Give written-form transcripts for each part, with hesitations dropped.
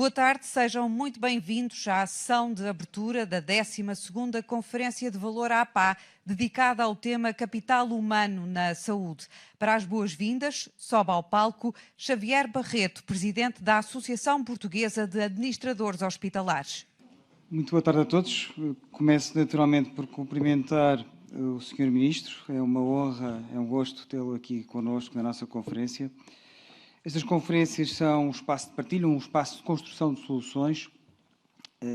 Boa tarde, sejam muito bem-vindos à sessão de abertura da 12ª Conferência de Valor APA, dedicada ao tema Capital Humano na Saúde. Para as boas-vindas, sobe ao palco Xavier Barreto, Presidente da Associação Portuguesa de Administradores Hospitalares. Muito boa tarde a todos. Começo naturalmente por cumprimentar o Sr. Ministro. É uma honra, é um gosto tê-lo aqui connosco na nossa conferência. Estas conferências são um espaço de partilha, um espaço de construção de soluções.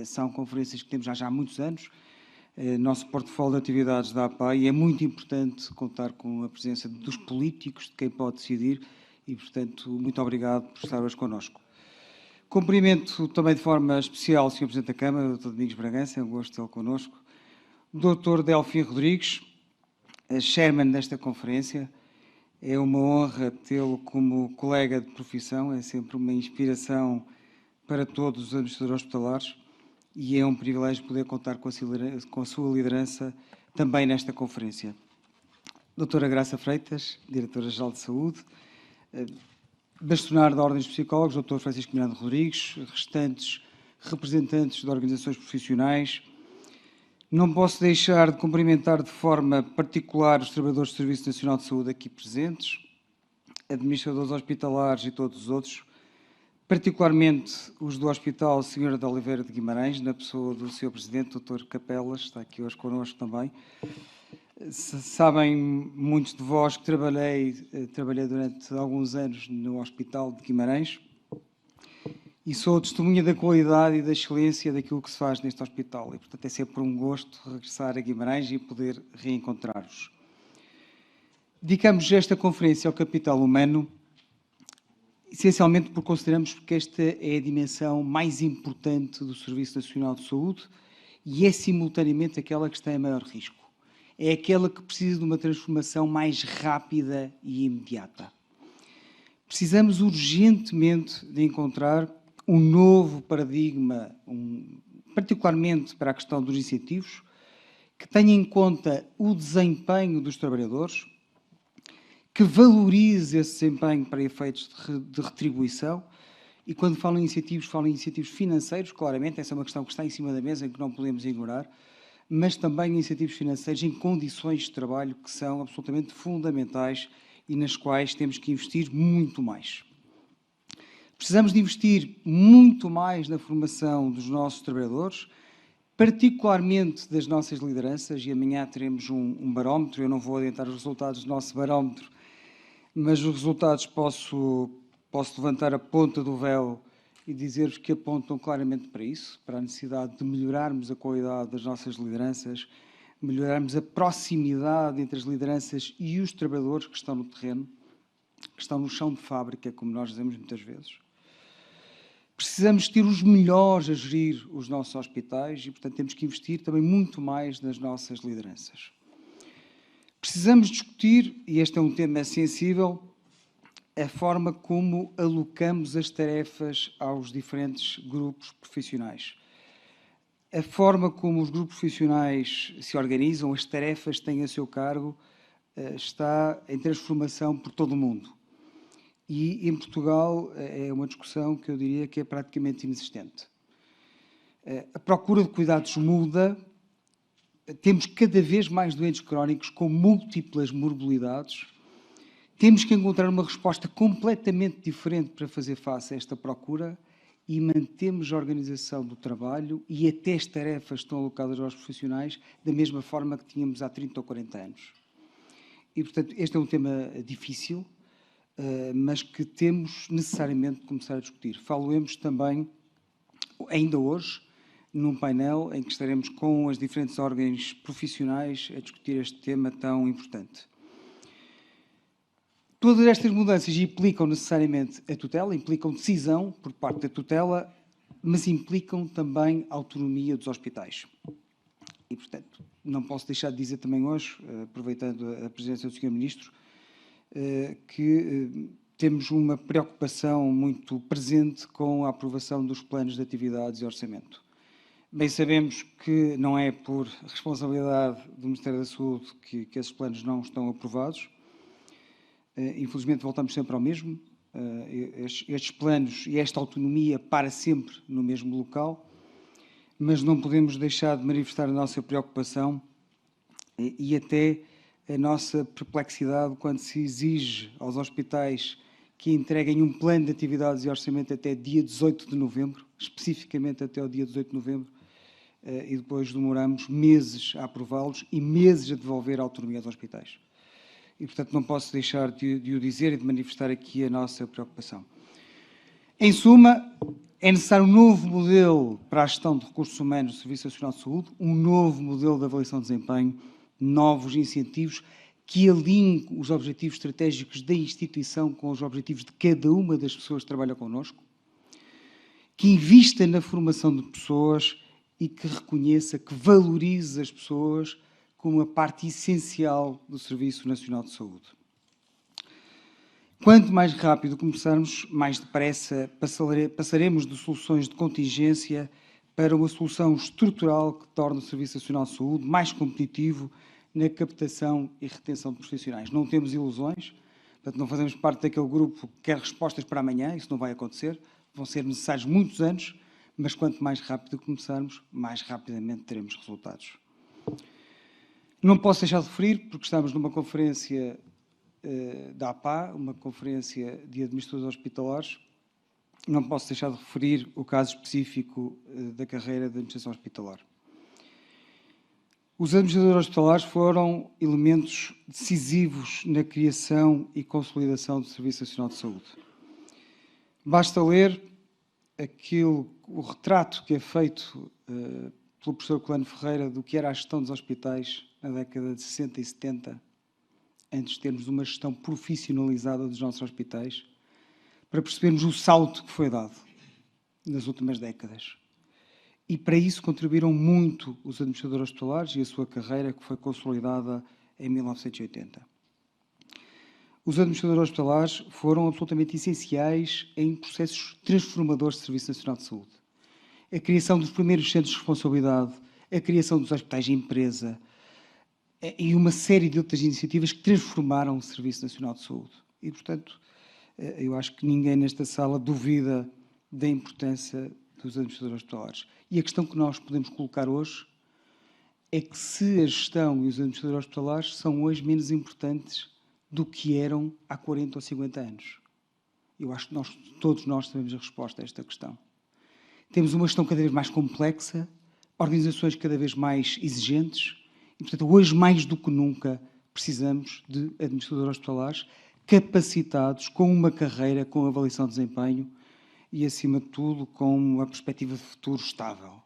São conferências que temos já há muitos anos. Nosso portfólio de atividades da APA, e é muito importante contar com a presença dos políticos, de quem pode decidir, e, portanto, muito obrigado por estar hoje connosco. Cumprimento também de forma especial o Sr. Presidente da Câmara, o Dr. Domingos Bragança, é um gosto tê-lo connosco. O Dr. Delfim Rodrigues, chairman desta conferência. É uma honra tê-lo como colega de profissão, é sempre uma inspiração para todos os administradores hospitalares e é um privilégio poder contar com a sua liderança também nesta conferência. Doutora Graça Freitas, Diretora-Geral de Saúde, bastonário da Ordem dos Psicólogos, Dr. Francisco Miranda Rodrigues, restantes representantes de organizações profissionais. Não posso deixar de cumprimentar de forma particular os trabalhadores do Serviço Nacional de Saúde aqui presentes, administradores hospitalares e todos os outros, particularmente os do Hospital Senhora de Oliveira de Guimarães, na pessoa do Sr. Presidente, Dr. Capelas, está aqui hoje connosco também. Sabem muitos de vós que trabalhei durante alguns anos no Hospital de Guimarães e sou testemunha da qualidade e da excelência daquilo que se faz neste hospital. E, portanto, é sempre um gosto regressar a Guimarães e poder reencontrar-vos. Dedicamos esta conferência ao capital humano, essencialmente porque consideramos que esta é a dimensão mais importante do Serviço Nacional de Saúde e é, simultaneamente, aquela que está em maior risco. É aquela que precisa de uma transformação mais rápida e imediata. Precisamos urgentemente de encontrar um novo paradigma, particularmente para a questão dos incentivos, que tenha em conta o desempenho dos trabalhadores, que valorize esse desempenho para efeitos de retribuição, e quando falo em incentivos financeiros, claramente, essa é uma questão que está em cima da mesa, em que não podemos ignorar, mas também incentivos financeiros em condições de trabalho que são absolutamente fundamentais e nas quais temos que investir muito mais. Precisamos de investir muito mais na formação dos nossos trabalhadores, particularmente das nossas lideranças, e amanhã teremos um barómetro. Eu não vou adiantar os resultados do nosso barómetro, mas os resultados posso levantar a ponta do véu e dizer-vos que apontam claramente para isso, para a necessidade de melhorarmos a qualidade das nossas lideranças, melhorarmos a proximidade entre as lideranças e os trabalhadores que estão no terreno, que estão no chão de fábrica, como nós dizemos muitas vezes. Precisamos ter os melhores a gerir os nossos hospitais e, portanto, temos que investir também muito mais nas nossas lideranças. Precisamos discutir, e este é um tema sensível, a forma como alocamos as tarefas aos diferentes grupos profissionais. A forma como os grupos profissionais se organizam, as tarefas que têm a seu cargo, está em transformação por todo o mundo. E em Portugal é uma discussão que eu diria que é praticamente inexistente. A procura de cuidados muda, temos cada vez mais doentes crónicos com múltiplas morbilidades. Temos que encontrar uma resposta completamente diferente para fazer face a esta procura e mantemos a organização do trabalho e até as tarefas que estão alocadas aos profissionais da mesma forma que tínhamos há 30 ou 40 anos. E, portanto, este é um tema difícil, mas que temos necessariamente de começar a discutir. Falaremos também, ainda hoje, num painel em que estaremos com as diferentes órgãos profissionais a discutir este tema tão importante. Todas estas mudanças implicam necessariamente a tutela, implicam decisão por parte da tutela, mas implicam também a autonomia dos hospitais. E, portanto, não posso deixar de dizer também hoje, aproveitando a presença do Sr. Ministro, que temos uma preocupação muito presente com a aprovação dos planos de atividades e orçamento. Bem sabemos que não é por responsabilidade do Ministério da Saúde que esses planos não estão aprovados. Infelizmente voltamos sempre ao mesmo. estes planos e esta autonomia para sempre no mesmo local, mas não podemos deixar de manifestar a nossa preocupação e até a nossa perplexidade quando se exige aos hospitais que entreguem um plano de atividades e orçamento até dia 18 de novembro, especificamente até o dia 18 de novembro, e depois demoramos meses a aprová-los e meses a devolver a autonomia aos hospitais. E, portanto, não posso deixar de o dizer e de manifestar aqui a nossa preocupação. Em suma, é necessário um novo modelo para a gestão de recursos humanos do Serviço Nacional de Saúde, um novo modelo de avaliação de desempenho, novos incentivos que alinhem os objetivos estratégicos da instituição com os objetivos de cada uma das pessoas que trabalham connosco, que invista na formação de pessoas e que reconheça, que valorize as pessoas como uma parte essencial do Serviço Nacional de Saúde. Quanto mais rápido começarmos, mais depressa passaremos de soluções de contingência para uma solução estrutural que torne o Serviço Nacional de Saúde mais competitivo na captação e retenção de profissionais. Não temos ilusões, portanto, não fazemos parte daquele grupo que quer respostas para amanhã, isso não vai acontecer, vão ser necessários muitos anos, mas quanto mais rápido começarmos, mais rapidamente teremos resultados. Não posso deixar de referir, porque estamos numa conferência da APA, uma conferência de administradores hospitalares, não posso deixar de referir o caso específico da carreira de administração hospitalar. Os administradores hospitalares foram elementos decisivos na criação e consolidação do Serviço Nacional de Saúde. Basta ler o retrato que é feito pelo professor Colano Ferreira do que era a gestão dos hospitais na década de 60 e 70, antes de termos uma gestão profissionalizada dos nossos hospitais, para percebermos o salto que foi dado nas últimas décadas. E para isso contribuíram muito os administradores hospitalares e a sua carreira, que foi consolidada em 1980. Os administradores hospitalares foram absolutamente essenciais em processos transformadores do Serviço Nacional de Saúde. A criação dos primeiros centros de responsabilidade, a criação dos hospitais de empresa e uma série de outras iniciativas que transformaram o Serviço Nacional de Saúde. E, portanto, eu acho que ninguém nesta sala duvida da importância dos administradores hospitalares. E a questão que nós podemos colocar hoje é que se a gestão e os administradores hospitalares são hoje menos importantes do que eram há 40 ou 50 anos. Eu acho que todos nós sabemos a resposta a esta questão. Temos uma gestão cada vez mais complexa, organizações cada vez mais exigentes e, portanto, hoje mais do que nunca precisamos de administradores hospitalares capacitados, com uma carreira, com avaliação de desempenho e, acima de tudo, com uma perspectiva de futuro estável.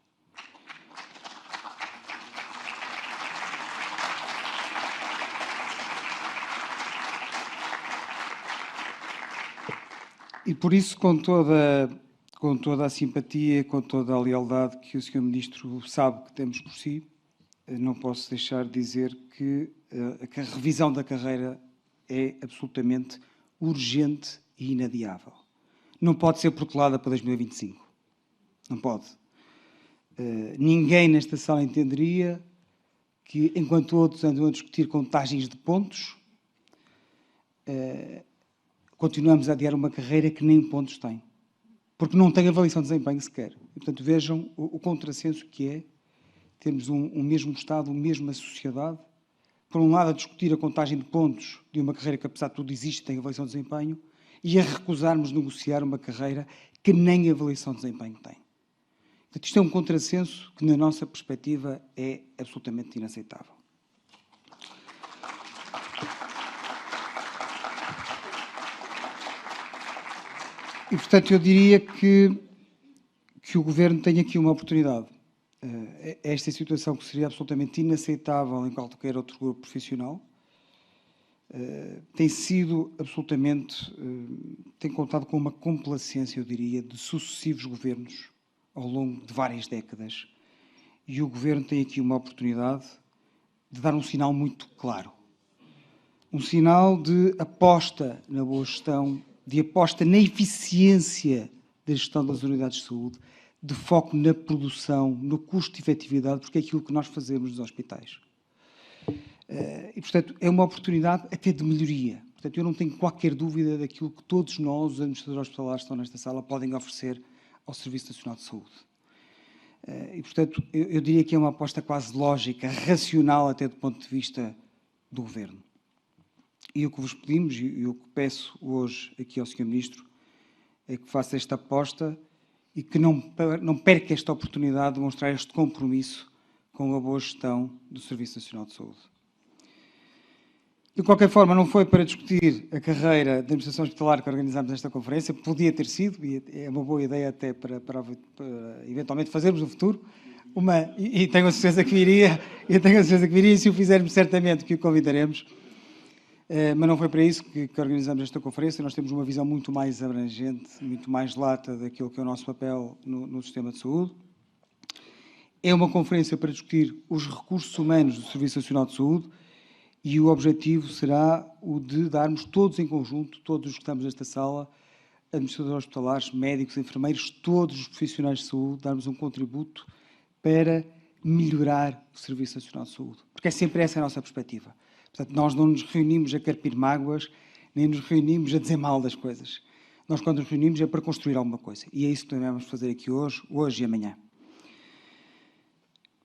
E por isso, com toda a simpatia, com toda a lealdade que o Sr. Ministro sabe que temos por si, não posso deixar de dizer que a revisão da carreira é absolutamente urgente e inadiável. Não pode ser protelada para 2025. Não pode. Ninguém nesta sala entenderia que, enquanto outros andam a discutir contagens de pontos, continuamos a adiar uma carreira que nem pontos tem. Porque não tem avaliação de desempenho sequer. E, portanto, vejam o contrassenso que é termos um mesmo Estado, uma mesma sociedade, por um lado a discutir a contagem de pontos de uma carreira que, apesar de tudo, existe e tem avaliação de desempenho, e a recusarmos negociar uma carreira que nem avaliação de desempenho tem. Portanto, isto é um contrassenso que, na nossa perspectiva, é absolutamente inaceitável. E, portanto, eu diria que o Governo tem aqui uma oportunidade. Esta situação que seria absolutamente inaceitável em qualquer outro grupo profissional tem sido absolutamente, tem contado com uma complacência, eu diria, de sucessivos governos ao longo de várias décadas. E o Governo tem aqui uma oportunidade de dar um sinal muito claro. Um sinal de aposta na boa gestão, de aposta na eficiência da gestão das unidades de saúde, de foco na produção, no custo de efetividade, porque é aquilo que nós fazemos nos hospitais. E, portanto, é uma oportunidade até de melhoria. Portanto, eu não tenho qualquer dúvida daquilo que todos nós, os administradores hospitalares que estão nesta sala, podem oferecer ao Serviço Nacional de Saúde. E, portanto, eu diria que é uma aposta quase lógica, racional até do ponto de vista do Governo. E o que vos pedimos, e o que peço hoje aqui ao Sr. Ministro, é que faça esta aposta e que não perca esta oportunidade de mostrar este compromisso com a boa gestão do Serviço Nacional de Saúde. De qualquer forma, não foi para discutir a carreira da administração hospitalar que organizámos esta conferência, podia ter sido, e é uma boa ideia até para eventualmente fazermos no futuro, e tenho a certeza que viria, e se o fizermos certamente que o convidaremos, mas não foi para isso que organizamos esta conferência. Nós temos uma visão muito mais abrangente, muito mais lata daquilo que é o nosso papel no sistema de saúde. É uma conferência para discutir os recursos humanos do Serviço Nacional de Saúde, e o objetivo será o de darmos todos em conjunto, todos os que estamos nesta sala, administradores hospitalares, médicos, enfermeiros, todos os profissionais de saúde, darmos um contributo para melhorar o Serviço Nacional de Saúde. Porque é sempre essa a nossa perspectiva. Portanto, nós não nos reunimos a carpir mágoas, nem nos reunimos a dizer mal das coisas. Nós, quando nos reunimos, é para construir alguma coisa. E é isso que também vamos fazer aqui hoje e amanhã.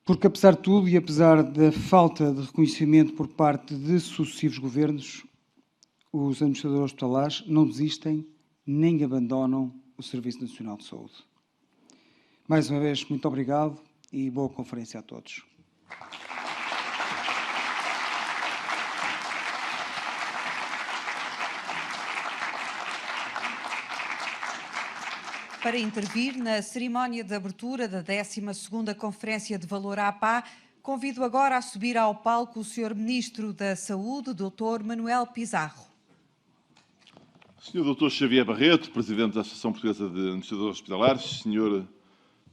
Porque, apesar de tudo e apesar da falta de reconhecimento por parte de sucessivos governos, os administradores hospitalares não desistem nem abandonam o Serviço Nacional de Saúde. Mais uma vez, muito obrigado e boa conferência a todos. Para intervir na cerimónia de abertura da 12ª Conferência de Valor à APA, convido agora a subir ao palco o Sr. Ministro da Saúde, Dr. Manuel Pizarro. Sr. Dr. Xavier Barreto, Presidente da Associação Portuguesa de Administradores Hospitalares, Sr.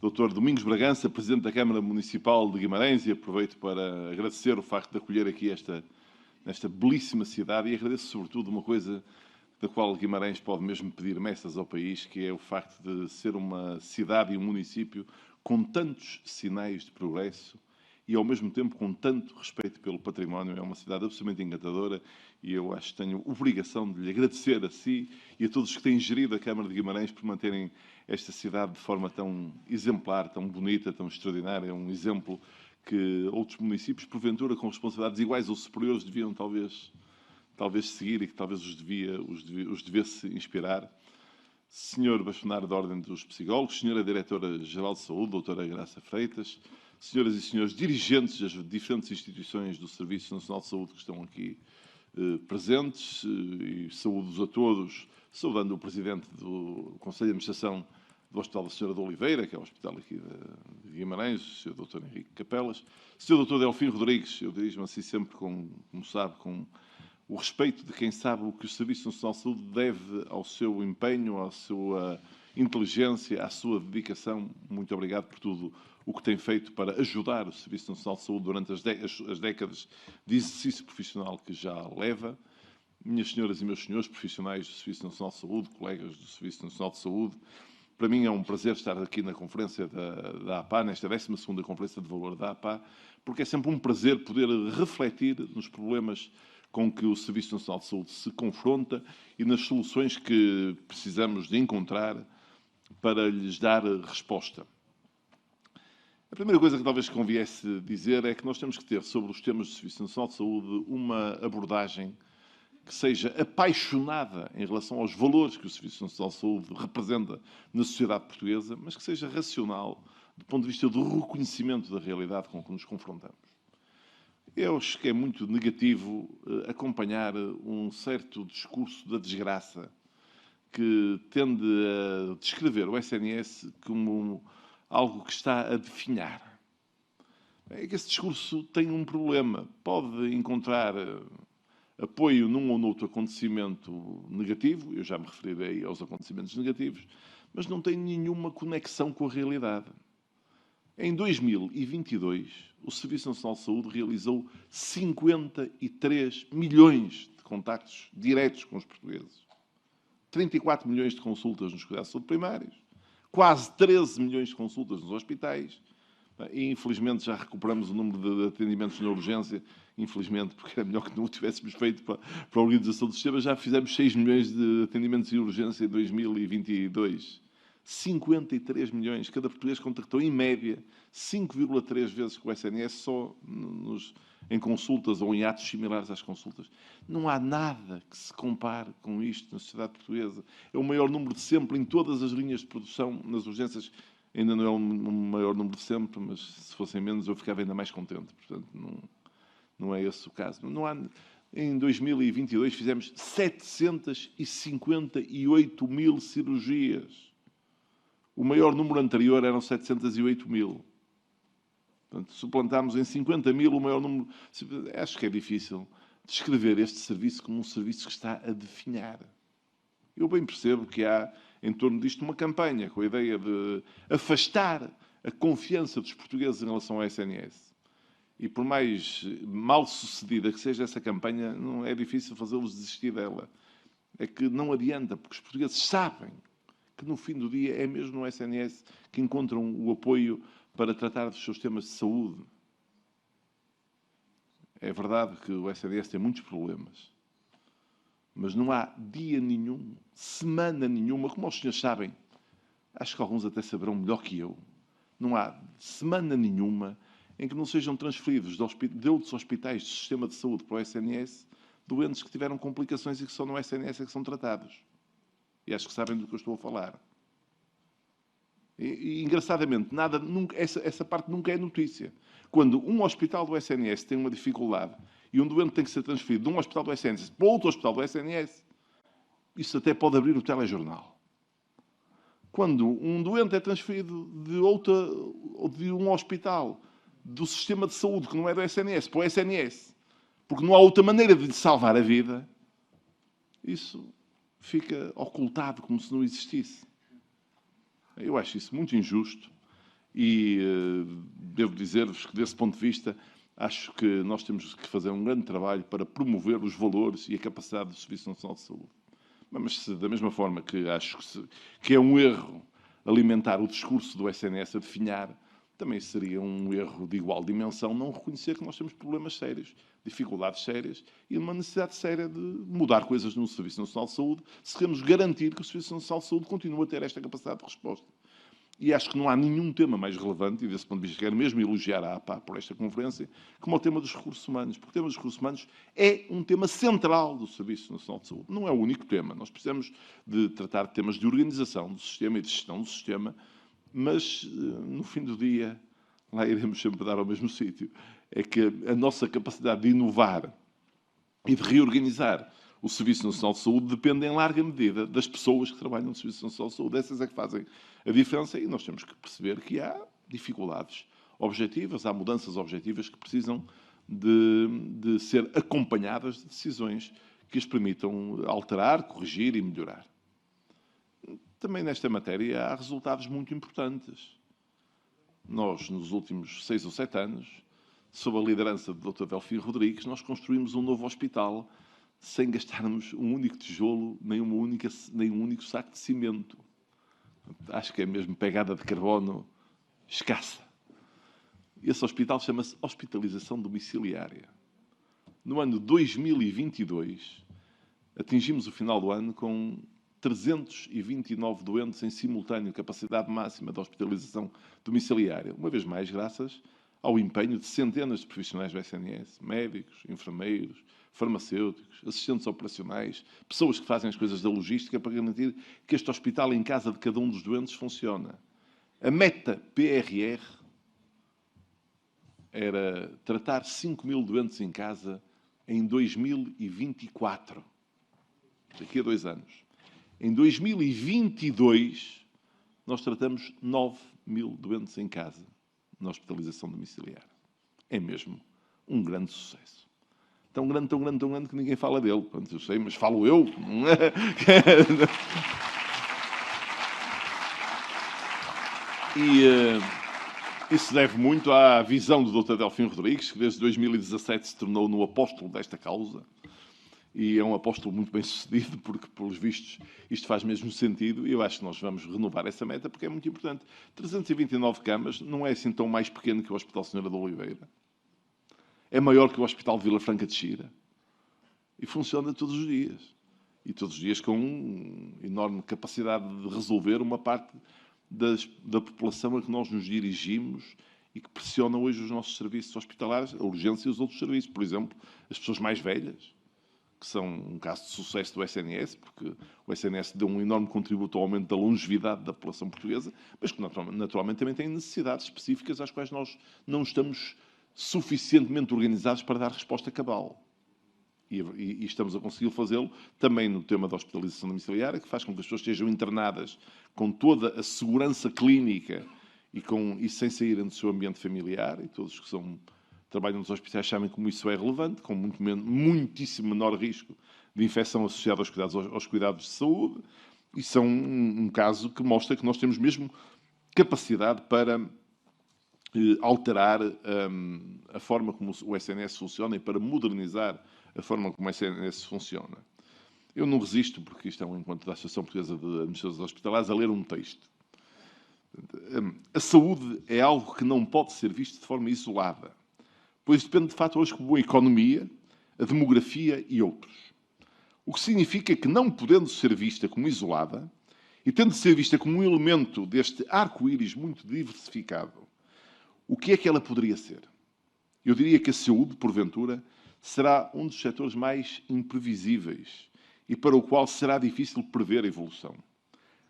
Dr. Domingos Bragança, Presidente da Câmara Municipal de Guimarães, e aproveito para agradecer o facto de acolher aqui nesta belíssima cidade, e agradeço sobretudo uma coisa da qual Guimarães pode mesmo pedir mesas ao país, que é o facto de ser uma cidade e um município com tantos sinais de progresso e, ao mesmo tempo, com tanto respeito pelo património. É uma cidade absolutamente encantadora e eu acho que tenho obrigação de lhe agradecer a si e a todos que têm gerido a Câmara de Guimarães por manterem esta cidade de forma tão exemplar, tão bonita, tão extraordinária. É um exemplo que outros municípios, porventura, com responsabilidades iguais ou superiores, deviam talvez seguir e que talvez os devesse inspirar. Senhor Bastonário da Ordem dos Psicólogos, Senhora Diretora-Geral de Saúde, Doutora Graça Freitas, Senhoras e Senhores dirigentes das diferentes instituições do Serviço Nacional de Saúde que estão aqui presentes, e saúdo-os a todos, saudando o Presidente do Conselho de Administração do Hospital da Senhora de Oliveira, que é o hospital aqui de Guimarães, o Sr. Dr. Henrique Capelas, Sr. Dr. Delfim Rodrigues. Eu dirijo-me assim sempre, como sabe, com o respeito de quem sabe o que o Serviço Nacional de Saúde deve ao seu empenho, à sua inteligência, à sua dedicação. Muito obrigado por tudo o que tem feito para ajudar o Serviço Nacional de Saúde durante as décadas de exercício profissional que já leva. Minhas senhoras e meus senhores, profissionais do Serviço Nacional de Saúde, colegas do Serviço Nacional de Saúde, para mim é um prazer estar aqui na conferência da APA, nesta 12ª Conferência de Valor da APA, porque é sempre um prazer poder refletir nos problemas com que o Serviço Nacional de Saúde se confronta e nas soluções que precisamos de encontrar para lhes dar resposta. A primeira coisa que talvez conviesse dizer é que nós temos que ter sobre os temas do Serviço Nacional de Saúde uma abordagem que seja apaixonada em relação aos valores que o Serviço Nacional de Saúde representa na sociedade portuguesa, mas que seja racional do ponto de vista do reconhecimento da realidade com que nos confrontamos. Eu acho que é muito negativo acompanhar um certo discurso da desgraça que tende a descrever o SNS como algo que está a definhar. É que esse discurso tem um problema. Pode encontrar apoio num ou noutro acontecimento negativo, eu já me referirei aos acontecimentos negativos, mas não tem nenhuma conexão com a realidade. Em 2022, o Serviço Nacional de Saúde realizou 53 milhões de contactos diretos com os portugueses. 34 milhões de consultas nos cuidados de saúde primários, quase 13 milhões de consultas nos hospitais. E, infelizmente, já recuperamos o número de atendimentos na urgência, infelizmente, porque era melhor que não o tivéssemos feito para a organização do sistema. Já fizemos 6 milhões de atendimentos em urgência em 2022. 53 milhões. Cada português contactou, em média, 5,3 vezes com o SNS só em consultas ou em atos similares às consultas. Não há nada que se compare com isto na sociedade portuguesa. É o maior número de sempre em todas as linhas de produção nas urgências. Ainda não é o maior número de sempre, mas se fossem menos eu ficava ainda mais contente. Portanto, não é esse o caso. Em 2022 fizemos 758 mil cirurgias. O maior número anterior eram 708 mil. Portanto, suplantámos em 50 mil o maior número. Acho que é difícil descrever este serviço como um serviço que está a definhar. Eu bem percebo que há em torno disto uma campanha com a ideia de afastar a confiança dos portugueses em relação ao SNS. E por mais mal sucedida que seja essa campanha, não é difícil fazê-los desistir dela. É que não adianta, porque os portugueses sabem que no fim do dia é mesmo no SNS que encontram o apoio para tratar dos seus temas de saúde. É verdade que o SNS tem muitos problemas, mas não há dia nenhum, semana nenhuma, como os senhores sabem, acho que alguns até saberão melhor que eu, não há semana nenhuma em que não sejam transferidos de outros hospitais do sistema de saúde para o SNS doentes que tiveram complicações e que só no SNS é que são tratados. E acho que sabem do que eu estou a falar. E engraçadamente, essa parte nunca é notícia. Quando um hospital do SNS tem uma dificuldade e um doente tem que ser transferido de um hospital do SNS para outro hospital do SNS, isso até pode abrir o telejornal. Quando um doente é transferido de um hospital do sistema de saúde que não é do SNS para o SNS, porque não há outra maneira de lhe salvar a vida, isso fica ocultado como se não existisse. Eu acho isso muito injusto e devo dizer-vos que, desse ponto de vista, acho que nós temos que fazer um grande trabalho para promover os valores e a capacidade do Serviço Nacional de Saúde. Mas da mesma forma que acho que é um erro alimentar o discurso do SNS a definhar, também seria um erro de igual dimensão não reconhecer que nós temos problemas sérios, dificuldades sérias e uma necessidade séria de mudar coisas no Serviço Nacional de Saúde se queremos garantir que o Serviço Nacional de Saúde continue a ter esta capacidade de resposta. E acho que não há nenhum tema mais relevante, e desse ponto de vista quero mesmo elogiar a APA por esta conferência, como o tema dos recursos humanos. Porque o tema dos recursos humanos é um tema central do Serviço Nacional de Saúde. Não é o único tema. Nós precisamos de tratar de temas de organização do sistema e de gestão do sistema, mas, no fim do dia, lá iremos sempre dar ao mesmo sítio. É que a nossa capacidade de inovar e de reorganizar o Serviço Nacional de Saúde depende, em larga medida, das pessoas que trabalham no Serviço Nacional de Saúde. Essas é que fazem a diferença e nós temos que perceber que há dificuldades objetivas, há mudanças objetivas que precisam de ser acompanhadas de decisões que as permitam alterar, corrigir e melhorar. Também nesta matéria há resultados muito importantes. Nós, nos últimos 6 ou 7 anos, sob a liderança do Dr. Delfim Rodrigues, nós construímos um novo hospital sem gastarmos um único tijolo, nem um único saco de cimento. Acho que é mesmo pegada de carbono escassa. Esse hospital chama-se Hospitalização Domiciliária. No ano 2022, atingimos o final do ano com 329 doentes em simultâneo, capacidade máxima de hospitalização domiciliária. Uma vez mais, graças ao empenho de centenas de profissionais do SNS, médicos, enfermeiros, farmacêuticos, assistentes operacionais, pessoas que fazem as coisas da logística para garantir que este hospital em casa de cada um dos doentes funciona. A meta PRR era tratar 5.000 doentes em casa em 2024, daqui a 2 anos. Em 2022, nós tratamos 9.000 doentes em casa na hospitalização domiciliar. É mesmo um grande sucesso. Tão grande que ninguém fala dele. Pronto, eu sei, mas falo eu. E isso deve muito à visão do Dr. Delfim Rodrigues, que desde 2017 se tornou no apóstolo desta causa. e é um apóstolo muito bem sucedido, porque, pelos vistos, isto faz mesmo sentido, e eu acho que nós vamos renovar essa meta, porque é muito importante. 329 camas não é assim tão mais pequeno que o Hospital Senhora da Oliveira. É maior que o Hospital de Vila Franca de Xira. E funciona todos os dias. E todos os dias com enorme capacidade de resolver uma parte da população a que nós nos dirigimos e que pressiona hoje os nossos serviços hospitalares, a urgência e os outros serviços. Por exemplo, as pessoas mais velhas, que são um caso de sucesso do SNS, porque o SNS deu um enorme contributo ao aumento da longevidade da população portuguesa, mas que naturalmente também têm necessidades específicas às quais nós não estamos suficientemente organizados para dar resposta cabal. E estamos a conseguir fazê-lo também no tema da hospitalização domiciliária, que faz com que as pessoas estejam internadas com toda a segurança clínica e sem saírem do seu ambiente familiar, e todos os que trabalham nos hospitais sabem como isso é relevante, com muitíssimo menor risco de infecção associada aos cuidados de saúde. Isso é um caso que mostra que nós temos mesmo capacidade para alterar a forma como o SNS funciona e para modernizar a forma como o SNS funciona. Eu não resisto, porque isto é um encontro da Associação Portuguesa de Administradores Hospitalares, a ler um texto. A saúde é algo que não pode ser visto de forma isolada, pois depende de fatores como a economia, a demografia e outros. O que significa que, não podendo ser vista como isolada e tendo de ser vista como um elemento deste arco-íris muito diversificado, o que é que ela poderia ser? Eu diria que a saúde, porventura, será um dos setores mais imprevisíveis e para o qual será difícil prever a evolução.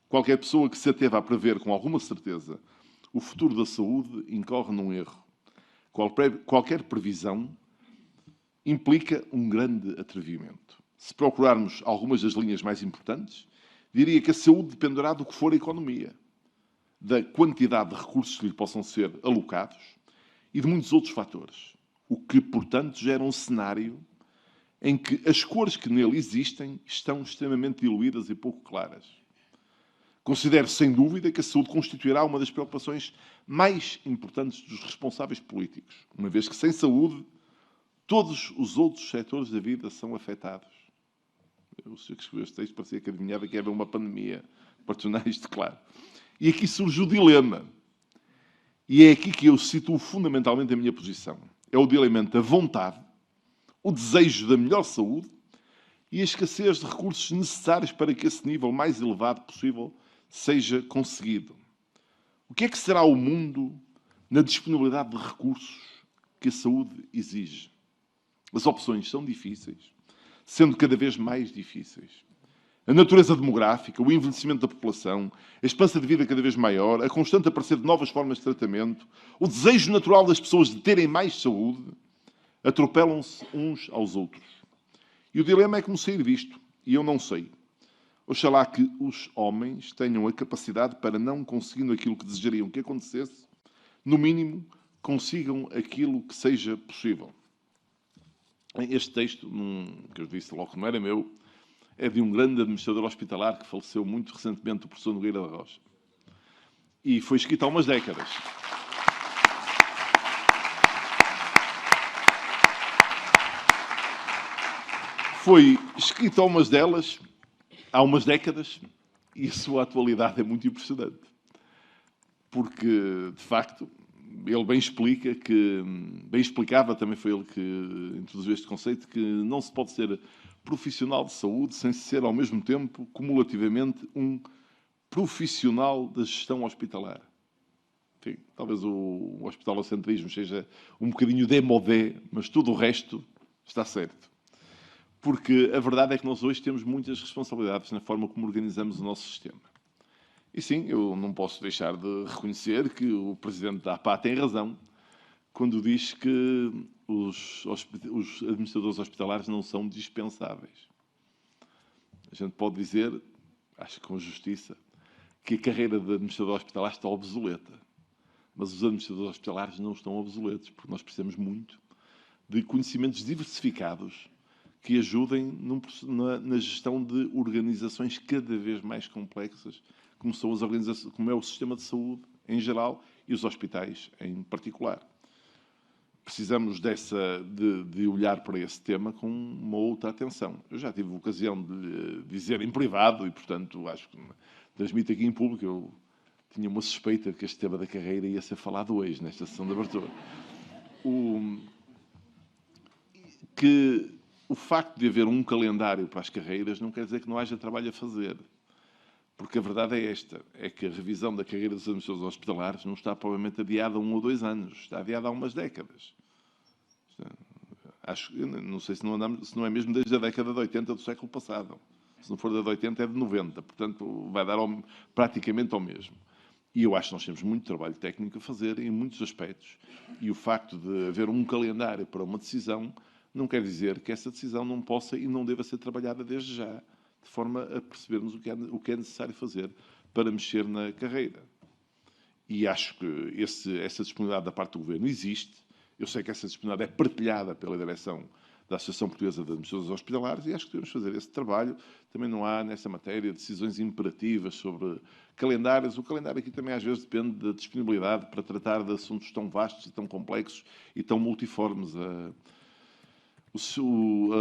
Qualquer pessoa que se ateve a prever com alguma certeza o futuro da saúde incorre num erro. Qualquer previsão implica um grande atrevimento. Se procurarmos algumas das linhas mais importantes, diria que a saúde dependerá do que for a economia, da quantidade de recursos que lhe possam ser alocados e de muitos outros fatores. O que, portanto, gera um cenário em que as cores que nele existem estão extremamente diluídas e pouco claras. Considero, sem dúvida, que a saúde constituirá uma das preocupações mais importantes dos responsáveis políticos, uma vez que, sem saúde, todos os outros setores da vida são afetados. O senhor que escreveu este texto parecia que adivinhava que era uma pandemia, para tornar isto claro. E aqui surge o dilema. E é aqui que eu situo fundamentalmente a minha posição. É o dilema da vontade, o desejo da melhor saúde e a escassez de recursos necessários para que esse nível mais elevado possível seja conseguido. O que é que será o mundo na disponibilidade de recursos que a saúde exige? As opções são difíceis, sendo cada vez mais difíceis. A natureza demográfica, o envelhecimento da população, a esperança de vida cada vez maior, a constante aparecer de novas formas de tratamento, o desejo natural das pessoas de terem mais saúde, atropelam-se uns aos outros. E o dilema é como sair disto, e eu não sei. Oxalá que os homens tenham a capacidade para, não conseguindo aquilo que desejariam que acontecesse, no mínimo, consigam aquilo que seja possível. Este texto, que eu disse logo que não era meu, é de um grande administrador hospitalar que faleceu muito recentemente, o professor Nogueira da Rocha. E foi escrito há umas décadas. Foi escrito há umas décadas, e a sua atualidade é muito impressionante. Porque, de facto, ele bem explicava, também foi ele que introduziu este conceito, que não se pode ser profissional de saúde sem ser, ao mesmo tempo, cumulativamente, um profissional da gestão hospitalar. Enfim, talvez o hospitalocentrismo seja um bocadinho démodé, mas tudo o resto está certo. Porque a verdade é que nós hoje temos muitas responsabilidades na forma como organizamos o nosso sistema. E sim, eu não posso deixar de reconhecer que o presidente da APA tem razão quando diz que os administradores hospitalares não são dispensáveis. A gente pode dizer, acho que com justiça, que a carreira de administrador hospitalar está obsoleta. Mas os administradores hospitalares não estão obsoletos, porque nós precisamos muito de conhecimentos diversificados que ajudem na gestão de organizações cada vez mais complexas, como é o sistema de saúde em geral e os hospitais em particular. precisamos de olhar para esse tema com uma outra atenção. Eu já tive a ocasião de lhe dizer em privado e, portanto, acho que transmito aqui em público, eu tinha uma suspeita de que este tema da carreira ia ser falado hoje, nesta sessão de abertura. O facto de haver um calendário para as carreiras não quer dizer que não haja trabalho a fazer. Porque a verdade é esta, é que a revisão da carreira dos administradores hospitalares não está provavelmente adiada há 1 ou 2 anos, está adiada há umas décadas. Não sei se não é mesmo desde a década de 80 do século passado. Se não for da de 80 é de 90, portanto vai dar praticamente ao mesmo. E eu acho que nós temos muito trabalho técnico a fazer em muitos aspectos. E o facto de haver um calendário para uma decisão não quer dizer que essa decisão não possa e não deva ser trabalhada desde já, de forma a percebermos o que é necessário fazer para mexer na carreira. E acho que essa disponibilidade da parte do Governo existe. Eu sei que essa disponibilidade é partilhada pela direção da Associação Portuguesa de Administradores Hospitalares e acho que devemos fazer esse trabalho. Também não há, nessa matéria, decisões imperativas sobre calendários. O calendário aqui também, às vezes, depende da disponibilidade para tratar de assuntos tão vastos e tão complexos e tão multiformes.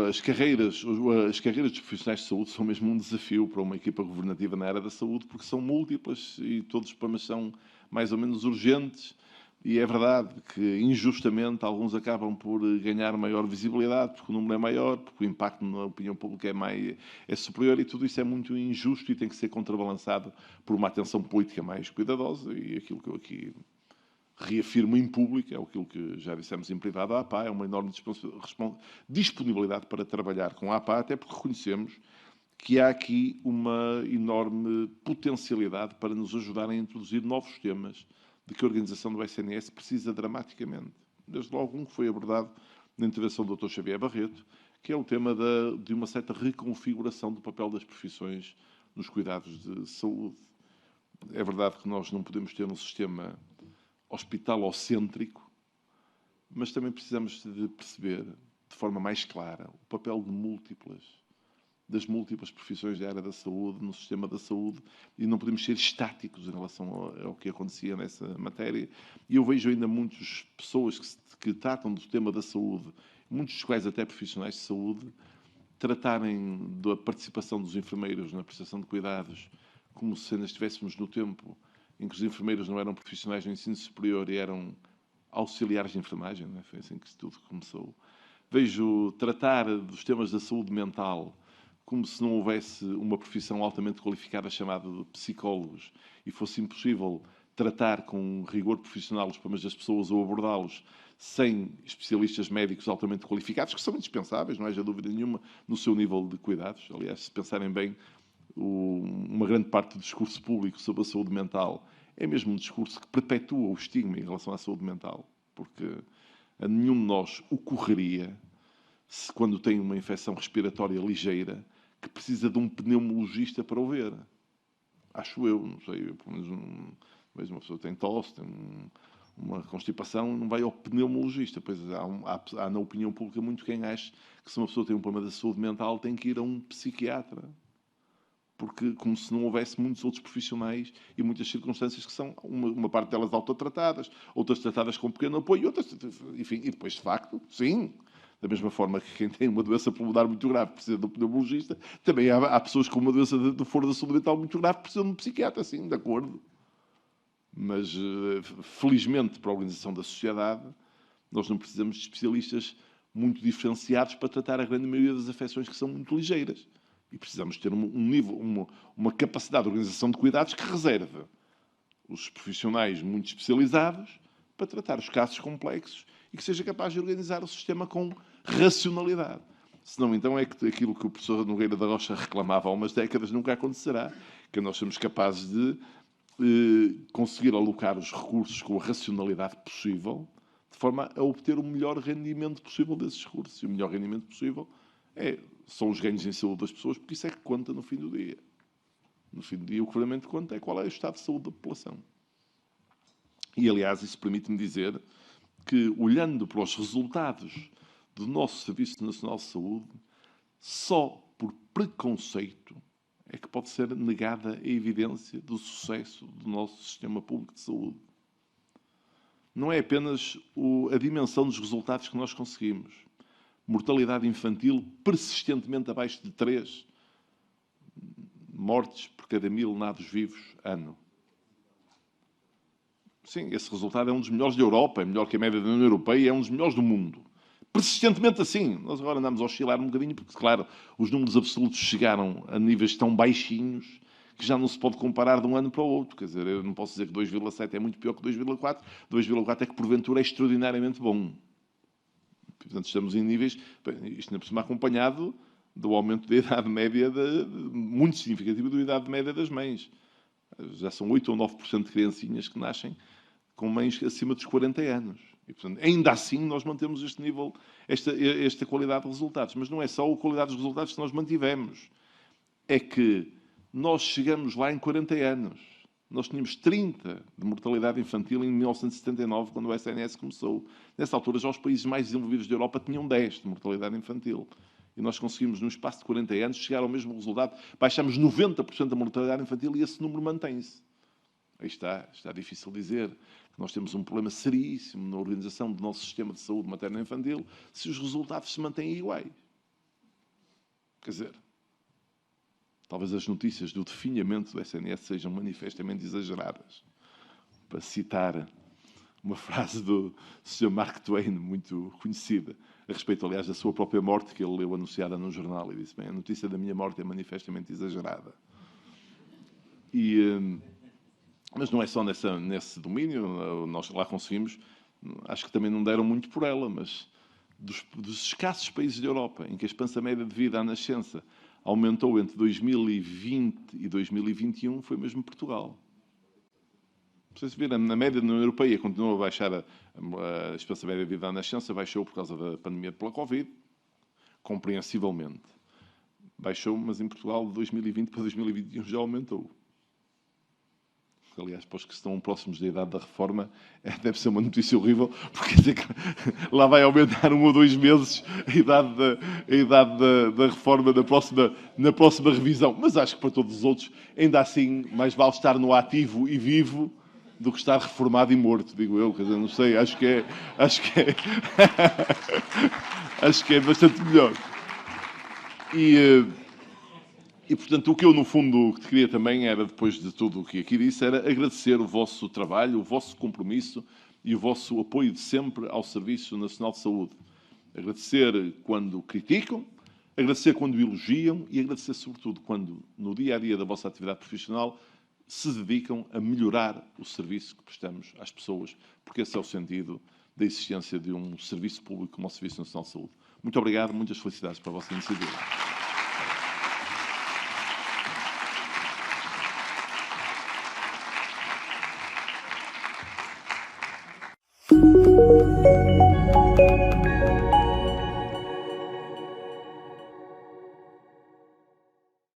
As carreiras dos profissionais de saúde são mesmo um desafio para uma equipa governativa na área da saúde, porque são múltiplas e todos os problemas são mais ou menos urgentes. E é verdade que, injustamente, alguns acabam por ganhar maior visibilidade, porque o número é maior, porque o impacto na opinião pública é superior, e tudo isso é muito injusto e tem que ser contrabalançado por uma atenção política mais cuidadosa. E aquilo que eu aqui reafirmo em público é aquilo que já dissemos em privado à APA, é uma enorme disponibilidade para trabalhar com a APA, até porque reconhecemos que há aqui uma enorme potencialidade para nos ajudar a introduzir novos temas de que a organização do SNS precisa dramaticamente. Desde logo um que foi abordado na intervenção do Dr. Xavier Barreto, que é o tema de uma certa reconfiguração do papel das profissões nos cuidados de saúde. É verdade que nós não podemos ter um sistema hospitalocêntrico, mas também precisamos de perceber de forma mais clara o papel das múltiplas profissões da área da saúde, no sistema da saúde, e não podemos ser estáticos em relação ao que acontecia nessa matéria. E eu vejo ainda muitas pessoas que tratam do tema da saúde, muitos dos quais até profissionais de saúde, tratarem da participação dos enfermeiros na prestação de cuidados como se ainda estivéssemos no tempo em que os enfermeiros não eram profissionais do ensino superior e eram auxiliares de enfermagem, não é? Foi assim que tudo começou. Vejo tratar dos temas da saúde mental como se não houvesse uma profissão altamente qualificada chamada de psicólogos e fosse impossível tratar com rigor profissional os problemas das pessoas ou abordá-los sem especialistas médicos altamente qualificados, que são indispensáveis, não haja dúvida nenhuma, no seu nível de cuidados. Aliás, se pensarem bem, uma grande parte do discurso público sobre a saúde mental é mesmo um discurso que perpetua o estigma em relação à saúde mental, porque a nenhum de nós ocorreria, se quando tem uma infecção respiratória ligeira, que precisa de um pneumologista para o ver. Acho eu, não sei, pelo menos vejo uma pessoa que tem tosse, tem uma constipação, não vai ao pneumologista. Pois há na opinião pública muito quem acha que se uma pessoa tem um problema de saúde mental tem que ir a um psiquiatra. Porque como se não houvesse muitos outros profissionais e muitas circunstâncias que são, uma parte delas autotratadas, outras tratadas com pequeno apoio, outras, enfim, e depois, de facto, sim, da mesma forma que quem tem uma doença pulmonar muito grave precisa de um pneumologista, também há pessoas com uma doença do foro da saúde mental muito grave que precisam de um psiquiatra, sim, de acordo. Mas, felizmente, para a organização da sociedade, nós não precisamos de especialistas muito diferenciados para tratar a grande maioria das afecções que são muito ligeiras. E precisamos ter uma capacidade de organização de cuidados que reserve os profissionais muito especializados para tratar os casos complexos e que seja capaz de organizar o sistema com racionalidade. Senão, então, é que aquilo que o professor Nogueira da Rocha reclamava há umas décadas nunca acontecerá, que nós somos capazes de conseguir alocar os recursos com a racionalidade possível, de forma a obter o melhor rendimento possível desses recursos. E o melhor rendimento possível são os ganhos em saúde das pessoas, porque isso é que conta no fim do dia. No fim do dia, o que realmente conta é qual é o estado de saúde da população. E, aliás, isso permite-me dizer que, olhando para os resultados do nosso Serviço Nacional de Saúde, só por preconceito é que pode ser negada a evidência do sucesso do nosso sistema público de saúde. não é apenas a dimensão dos resultados que nós conseguimos. Mortalidade infantil persistentemente abaixo de 3 mortes por cada 1000 nados vivos ano. Sim, esse resultado é um dos melhores da Europa, é melhor que a média da União Europeia, é um dos melhores do mundo. Persistentemente assim. Nós agora andamos a oscilar um bocadinho, porque, claro, os números absolutos chegaram a níveis tão baixinhos que já não se pode comparar de um ano para o outro. Quer dizer, eu não posso dizer que 2,7 é muito pior que 2,4. 2,4 é que, porventura, é extraordinariamente bom. Portanto, estamos em níveis... Isto ainda por cima acompanhado do aumento da idade média, muito significativo da idade média das mães. Já são 8 ou 9% de criancinhas que nascem com mães acima dos 40 anos. E, portanto, ainda assim, nós mantemos este nível, esta qualidade de resultados. Mas não é só a qualidade dos resultados que nós mantivemos. É que nós chegamos lá em 40 anos. Nós tínhamos 30 de mortalidade infantil em 1979, quando o SNS começou. Nessa altura, já os países mais desenvolvidos da Europa tinham 10 de mortalidade infantil. E nós conseguimos, num espaço de 40 anos, chegar ao mesmo resultado. Baixamos 90% da mortalidade infantil e esse número mantém-se. Aí está difícil dizer que nós temos um problema seríssimo na organização do nosso sistema de saúde materno-infantil se os resultados se mantêm iguais. Quer dizer, talvez as notícias do definhamento do SNS sejam manifestamente exageradas. Para citar uma frase do Sr. Mark Twain, muito conhecida, a respeito, aliás, da sua própria morte, que ele leu anunciada num jornal, e disse, bem, a notícia da minha morte é manifestamente exagerada. Mas não é só nesse domínio, nós lá conseguimos, acho que também não deram muito por ela, mas dos escassos países da Europa em que a esperança média de vida à nascença aumentou entre 2020 e 2021, foi mesmo Portugal. Vocês viram, na média da União Europeia continua a baixar a esperança média de vida à nascença, baixou por causa da pandemia pela Covid, compreensivelmente. Baixou, mas em Portugal de 2020 para 2021 já aumentou. Aliás, para os que estão próximos da idade da reforma, deve ser uma notícia horrível, porque quer dizer que lá vai aumentar 1 ou 2 meses a idade da reforma na próxima revisão. Mas acho que para todos os outros, ainda assim, mais vale estar no ativo e vivo do que estar reformado e morto, digo eu. Quer dizer, não sei, acho que é acho que é bastante melhor. E, portanto, o que eu, no fundo, queria também era, depois de tudo o que aqui disse, era agradecer o vosso trabalho, o vosso compromisso e o vosso apoio de sempre ao Serviço Nacional de Saúde. Agradecer quando criticam, agradecer quando elogiam e agradecer, sobretudo, quando, no dia-a-dia da vossa atividade profissional, se dedicam a melhorar o serviço que prestamos às pessoas, porque esse é o sentido da existência de um serviço público como o Serviço Nacional de Saúde. Muito obrigado, muitas felicidades para a vossa iniciativa.